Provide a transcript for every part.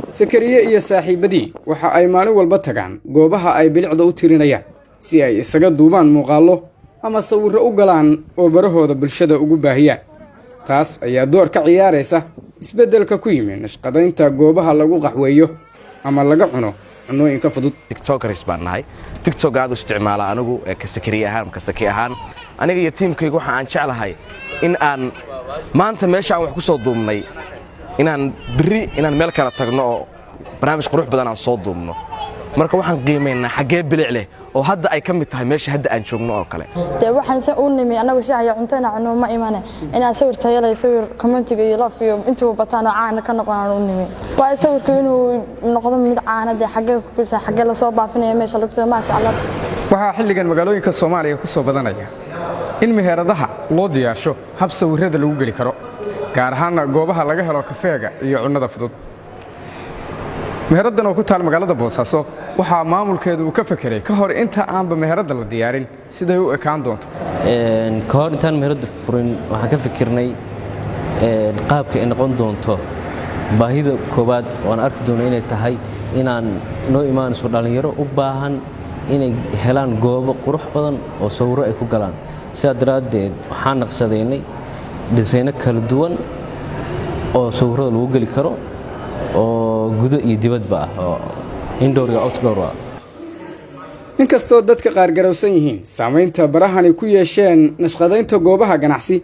Sakariye iyo saaxiibadii waxa ay maalin walba tagaan goobaha ay bilicda u tirinayaan si ay isaga duubaan muuqaallo ama sawirro u galaan oo barahooda bulshada ugu baahiyaan. taas ayaa door ka ciyaaraysa isbeddelka ku yimid nashqadaynta goobaha lagu qaxweeyo ama laga cuno cunooyinka fudud. tiktokers baan nahay, tiktok aad u isticmaala anigu ka Sakariye ahaan ka Saki ahaan aniga iyo tiimkaygu waxa aan jeclahay in aan maanta meesha aan wax ku soo duubnay inaan meel kala tagno oo barnaamij qurux badan aan soo duubno. marka waxaan qiimeynaa xagee bilic leh oo hadda ay ka mid tahay meesha hadda aan joogno oo kale. waxaan se u nimi anagu shaaciyo cunteena cuno ma iimaane inaan sawir tayo leh sawir commentiga iyo love iyo intuu bataan oo caan ka noqonaan u nimi. waa sawirku inuu noqdo mid caanad xagee la soo baafinayo meesha lagu soo maasha Allah. waxaa xilligan magaalooyinka Soomaaliya ku soo badanaya in meheradaha loo diyaarsho hab sawirrada lagu geli karo, gaar ahaan goobaha laga helo kafeega iyo cunnada fudud. meheradan oo ku taal magaalada Boosaaso waxaa maamulkeedu uu ka fakiray ka hor inta aanba meherada la diyaarin siday u ekaan doonto. ka hor intaan meherada furin waxaan ka fikirnay qaabka ay noqon doonto. baahida koobaad oo aan arki doono inay tahay inaan noo imaanayso dhalinyaro u baahan inay helaan goobo qurux badan oo sawirro ay ku galaan. sidaa daraaddeed waxaan naqsadaynay dhisayno kala duwan oo sawirrada lagu geli karo oo gudo iyo dibadba ah oo indoor iyo outdoor ah. inkastoo dadka qaar garowsan yihiin saamaynta barahani ku yeesheen nashqadaynta goobaha ganacsi,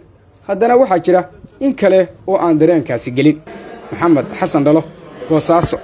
haddana waxaa jira in kale oo aan dareenkaasi gelin. maxamed xasan dhalo, Boosaaso.